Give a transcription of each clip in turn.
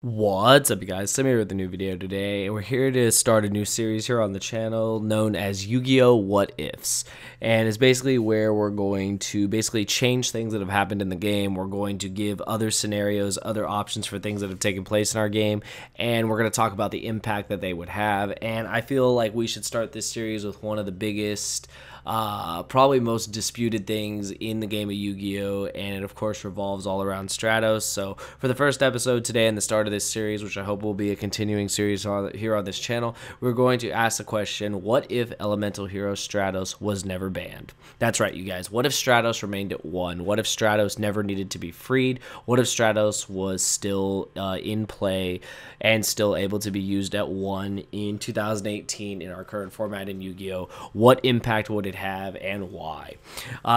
What's up, you guys? Sim here with a new video today, and we're here to start a new series here on the channel known as Yu-Gi-Oh! What Ifs. And it's basically where we're going to change things that have happened in the game. We're going to give other scenarios, other options for things that have taken place in our game, and we're going to talk about the impact that they would have. And I feel like we should start this series with one of the biggest, probably most disputed things in the game of Yu-Gi-Oh! And it of course revolves all around STRATOS. So for the first episode today and the start of this series, which I hope will be a continuing series here on this channel, we're going to ask the question, what if elemental hero STRATOS was never banned? That's right, you guys. What if STRATOS remained at 1? What if STRATOS never needed to be freed? What if STRATOS was still in play and still able to be used at 1 in 2018 in our current format in Yu-Gi-Oh? What impact would it have and why?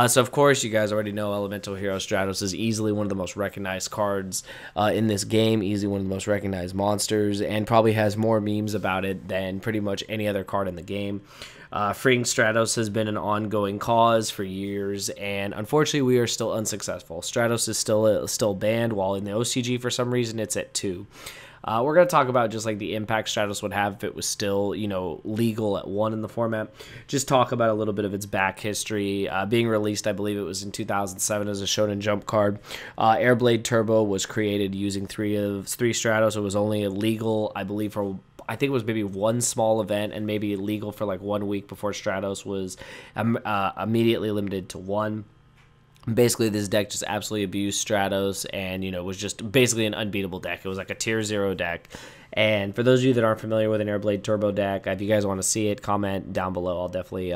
So of course, you guys already know elemental hero STRATOS is easily one of the most recognized cards in this game, easily one of the most recognized monsters, and probably has more memes about it than pretty much any other card in the game. Freeing STRATOS has been an ongoing cause for years, and unfortunately we are still unsuccessful. STRATOS is still banned, while in the OCG for some reason it's at 2. We're going to talk about just like the impact STRATOS would have if it was still, legal at 1 in the format. Just talk about a little bit of its back history. Being released, I believe it was in 2007 as a Shonen Jump card. Airblade Turbo was created using three STRATOS. It was only illegal, I believe, I think it was maybe one small event and maybe illegal for like 1 week before STRATOS was immediately limited to 1. Basically, this deck just absolutely abused STRATOS and, was just basically an unbeatable deck. It was like a tier 0 deck. And for those of you that aren't familiar with an Airblade Turbo deck, if you guys want to see it, comment down below. I'll definitely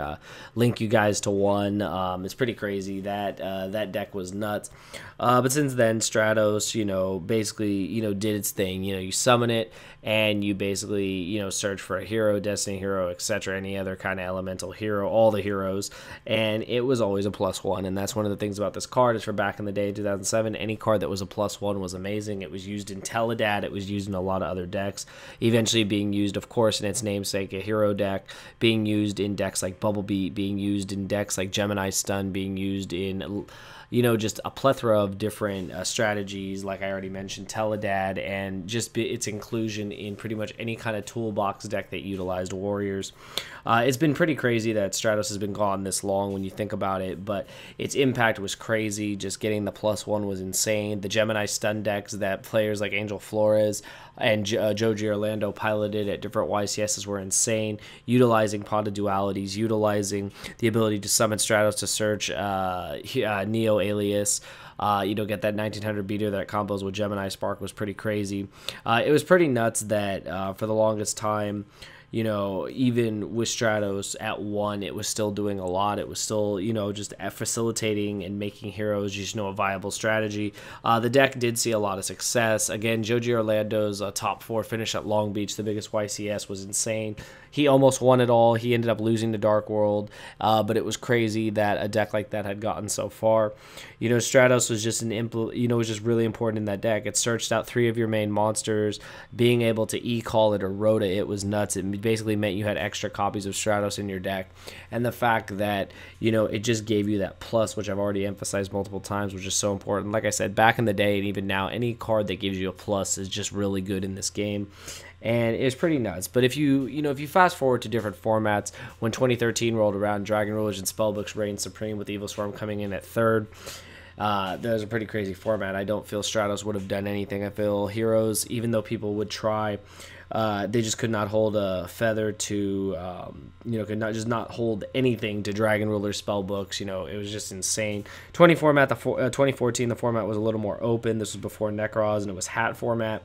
link you guys to one. It's pretty crazy. That deck was nuts. But since then, STRATOS, basically, did its thing. You summon it, and you basically, search for a hero, Destiny hero, etc., any other kind of elemental hero, all the heroes, and it was always a +1. And that's one of the things about this card is for back in the day, 2007, any card that was a +1 was amazing. It was used in Teledad. It was used in a lot of other decks. Eventually being used, of course, in its namesake, a hero deck, being used in decks like Bubble Beat, being used in decks like Gemini Stun, being used in just a plethora of different strategies, like I already mentioned, Teledad, and just its inclusion in pretty much any kind of toolbox deck that utilized warriors. It's been pretty crazy that STRATOS has been gone this long when you think about it, but its impact was crazy. Just getting the +1 was insane. The Gemini Stun decks that players like Angel Flores and Joji Orlando piloted at different YCSs were insane, utilizing Ponda dualities, utilizing the ability to summon STRATOS to search Neo Alias. Get that 1900 beater that combos with Gemini Spark was pretty crazy. It was pretty nuts that for the longest time, even with STRATOS at 1, it was still doing a lot. It was still, just facilitating and making heroes just, a viable strategy. The deck did see a lot of success. Again, Joji Orlando's top 4 finish at Long Beach, the biggest YCS, was insane. He almost won it all. He ended up losing to Dark World, but it was crazy that a deck like that had gotten so far. STRATOS was just was just really important in that deck. It searched out 3 of your main monsters. Being able to e-call it or rota it was nuts. It basically meant you had extra copies of STRATOS in your deck, and the fact that it just gave you that plus, which I've already emphasized multiple times, which is so important. Like I said, back in the day and even now, any card that gives you a plus is just really good in this game. And it's pretty nuts. But if you fast forward to different formats, when 2013 rolled around, Dragon Rulers and Spellbooks reigned supreme with Evil Swarm coming in at 3rd. That was a pretty crazy format. I don't feel STRATOS would have done anything. I feel heroes, even though people would try, they just could not hold a feather to, could not hold anything to Dragon Ruler Spellbooks. It was just insane. 2014, the format was a little more open. This was before Necros, and it was hat format.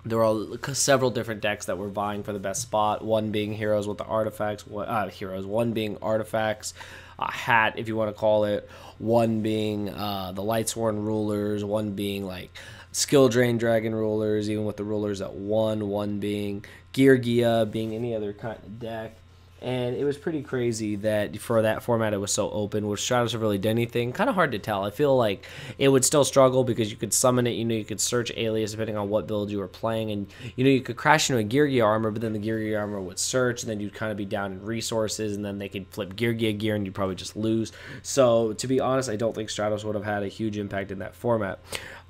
There were several different decks that were vying for the best spot, one being heroes with the artifacts, one being artifacts, a hat if you want to call it, one being the Lightsworn Rulers, one being like Skill Drain Dragon Rulers, even with the rulers at 1, one being Gear Gia, being any other kind of deck. And it was pretty crazy that for that format it was so open. Would STRATOS have really done anything? Kind of hard to tell. I feel like it would still struggle because you could summon it. You could search Alias depending on what build you were playing. And, you could crash into a Gear armor, but then the Gear armor would search, and then you'd kind of be down in resources, and then they could flip Gear, and you'd probably just lose. So, to be honest, I don't think STRATOS would have had a huge impact in that format.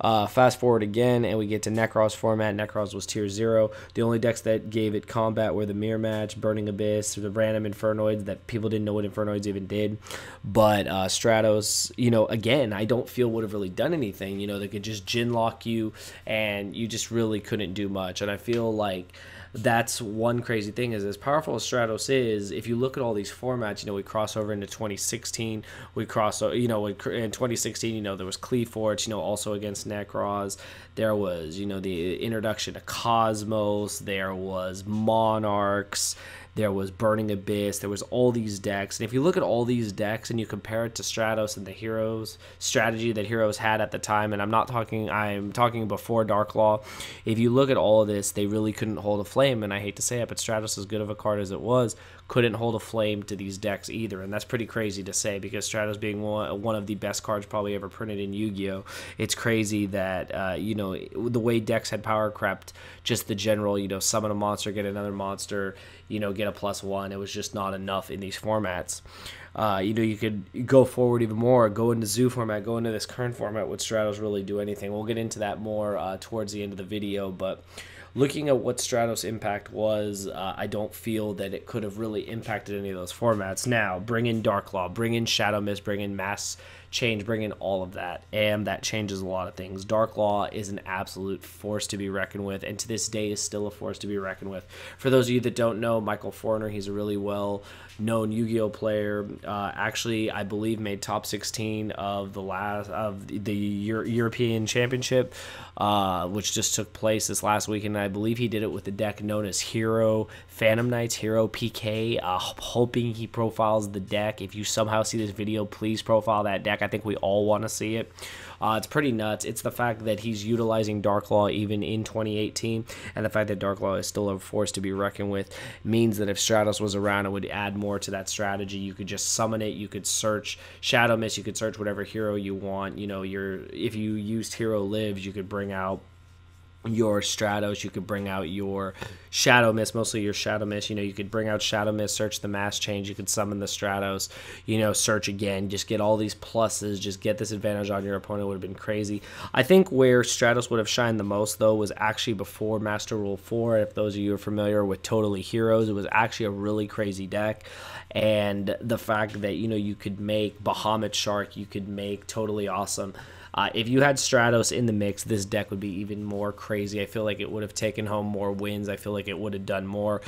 Fast forward again, and we get to Necros format. Necros was tier 0. The only decks that gave it combat were the Mirror Match, Burning Abyss, or the random Infernoids that people didn't know what Infernoids even did. But Stratos, again, I don't feel would have really done anything. They could just Jin lock you, and you just really couldn't do much. And I feel like that's one crazy thing, is as powerful as Stratos is, if you look at all these formats, we cross over into 2016, we cross, in 2016, there was Cleaforge, also against Necros, there was, the introduction to Cosmos, there was Monarchs, there was Burning Abyss, there was all these decks. And if you look at all these decks and you compare it to Stratos and the Heroes strategy that Heroes had at the time, and I'm talking before Dark Law, if you look at all of this, they really couldn't hold a flame. And I hate to say it, but Stratos, as good of a card as it was, couldn't hold a flame to these decks either. And that's pretty crazy to say, because Stratos being one of the best cards probably ever printed in Yu-Gi-Oh! It's crazy that, the way decks had power crept, just the general, summon a monster, get another monster, get a +1. It was just not enough in these formats. You could go forward even more, go into Zoo format, go into this current format. Would Stratos really do anything? We'll get into that more towards the end of the video, but looking at what Stratos' impact was, I don't feel that it could have really impacted any of those formats. Now, bring in Dark Law, bring in Shadow Mist, bring in Mass Change, bring in all of that, and that changes a lot of things. Dark Law is an absolute force to be reckoned with, and to this day is still a force to be reckoned with. For those of you that don't know, Michael Forner, he's a really well-known Yu-Gi-Oh player. Actually, I believe made top 16 of the European Championship, which just took place this last weekend. I believe he did it with the deck known as Hero Phantom Knights, Hero PK. Hoping he profiles the deck. If you somehow see this video, please profile that deck. I think we all want to see it. It's pretty nuts. It's the fact that he's utilizing Dark Law even in 2018, and the fact that Dark Law is still a force to be reckoned with means that if Stratos was around, it would add more to that strategy. You could just summon it. You could search Shadow Mist. You could search whatever hero you want. If you used Hero Lives, you could bring out your Stratos, you could bring out your Shadow Mist, mostly your Shadow Mist. You could bring out Shadow Mist, search the Mass Change, you could summon the Stratos, search again, just get all these pluses, just get this advantage on your opponent. Would have been crazy. I think where Stratos would have shined the most, though, was actually before Master Rule 4. If those of you are familiar with Totally Heroes, it was actually a really crazy deck. And the fact that, you could make Bahamut Shark, you could make Totally Awesome. If you had Stratos in the mix, this deck would be even more crazy. I feel like it would have taken home more wins. I feel like it would have done more.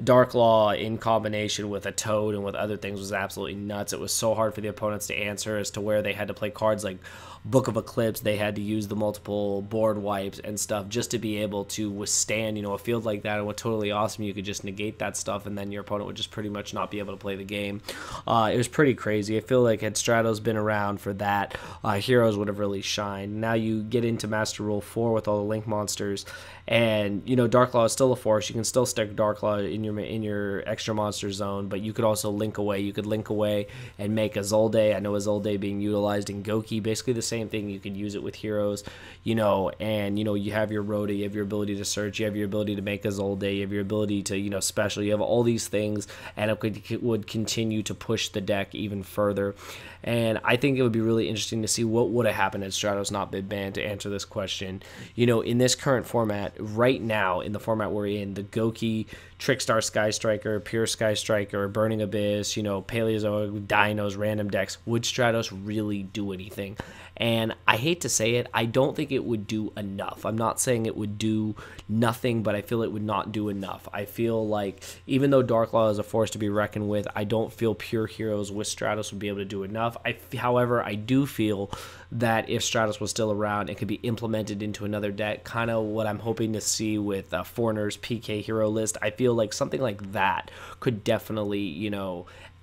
Dark Law in combination with a Toad and with other things was absolutely nuts. It was so hard for the opponents to answer, as to where they had to play cards like Book of Eclipse. They had to use the multiple board wipes and stuff just to be able to withstand, a field like that. And with Totally Awesome, you could just negate that stuff, and then your opponent would just pretty much not be able to play the game. It was pretty crazy. I feel like had Stratos been around for that, Heroes would have really shined. Now you get into Master Rule 4 with all the Link monsters, and Dark Law is still a force. You can still stick Dark Law in your extra monster zone, but you could also link away. You could link away and make a Zolde. I know a Zolde being utilized in Goki, basically the same thing. You could use it with Heroes, and you have your Rhoda, you have your ability to search, you have your ability to make a Zolde, you have your ability to special. You have all these things, and it would continue to push the deck even further. And I think it would be really interesting to see what would have happened had Stratos not been banned, to answer this question. In this current format, right now, in the format we're in, the Goki, Trickstar Sky Striker, Pure Sky Striker, Burning Abyss, Paleozoic, Dinos, random decks, would Stratos really do anything? And I hate to say it, I don't think it would do enough. I'm not saying it would do nothing, but I feel it would not do enough. I feel like even though Dark Law is a force to be reckoned with, I don't feel pure heroes with Stratos would be able to do enough. However, I do feel that if Stratos was still around, it could be implemented into another deck, kind of what I'm hoping to see with Forner's PK hero list. I feel like something like that could definitely,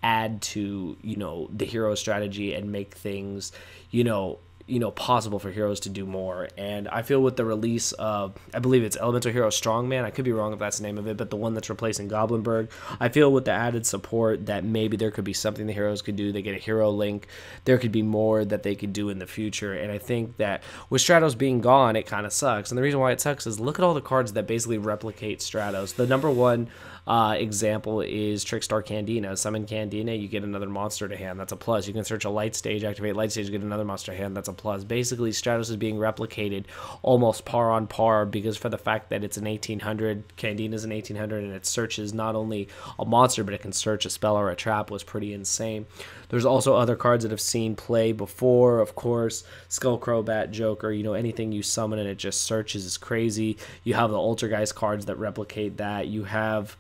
add to, the hero strategy and make things, possible for heroes to do more. And I feel with the release of, I believe it's Elemental Hero Strongman, I could be wrong if that's the name of it, but the one that's replacing Goblinberg, I feel with the added support that maybe there could be something the heroes could do. They get a hero link, there could be more that they could do in the future. And I think that with Stratos being gone, it kind of sucks. And the reason why it sucks is look at all the cards that basically replicate Stratos. The number one example is Trickstar Candina. Summon Candina, you get another monster to hand. That's a plus. You can search a Light Stage, activate Light Stage, get another monster to hand. That's a plus. Basically, Stratos is being replicated almost par on par because for the fact that it's an 1800, Candina's an 1800, and it searches not only a monster, but it can search a spell or a trap was pretty insane. There's also other cards that have seen play before, of course, Skullcrow, Bat, Joker, you know, anything you summon and it just searches is crazy. You have the Ultrageist cards that replicate that. You have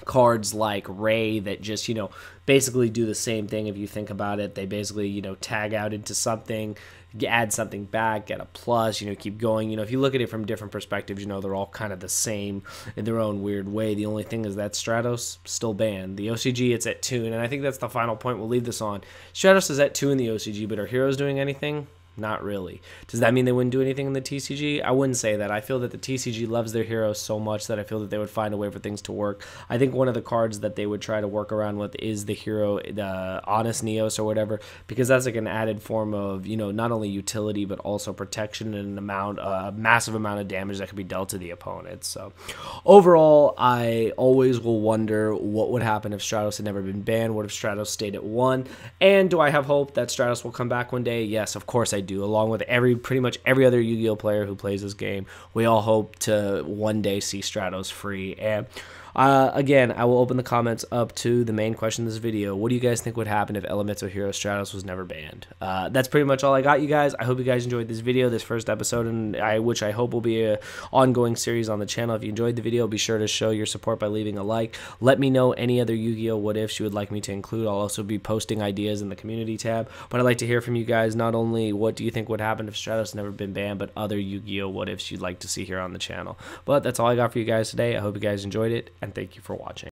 cards like Ray that just, you know, basically do the same thing. If you think about it, they basically, you know, tag out into something, add something back, get a plus, you know, keep going. You know, if you look at it from different perspectives, you know, they're all kind of the same in their own weird way. The only thing is that Stratos still banned. The OCG, it's at 2, and I think that's the final point we'll leave this on. Stratos is at 2 in the OCG, but are heroes doing anything? Not really. Does that mean they wouldn't do anything in the TCG? I wouldn't say that. I feel that the TCG loves their heroes so much that I feel that they would find a way for things to work. I think one of the cards that they would try to work around with is the hero, the Honest Neos or whatever, because that's like an added form of, you know, not only utility but also protection and an amount, a massive amount of damage that could be dealt to the opponent. So overall, I always will wonder what would happen if Stratos had never been banned. What if Stratos stayed at 1? And do I have hope that Stratos will come back one day? Yes, of course I do. Along with pretty much every other Yu-Gi-Oh player who plays this game, we all hope to one day see Stratos free. And again, I will open the comments up to the main question of this video. What do you guys think would happen if Elemental Hero Stratos was never banned? That's pretty much all I got, you guys. I hope you guys enjoyed this video, this first episode, and which I hope will be an ongoing series on the channel. If you enjoyed the video, be sure to show your support by leaving a like. Let me know any other Yu-Gi-Oh what ifs you would like me to include. I'll also be posting ideas in the community tab, but I'd like to hear from you guys. Not only what do you think would happen if Stratos never been banned, but other Yu-Gi-Oh what ifs you'd like to see here on the channel. But that's all I got for you guys today. I hope you guys enjoyed it, and thank you for watching.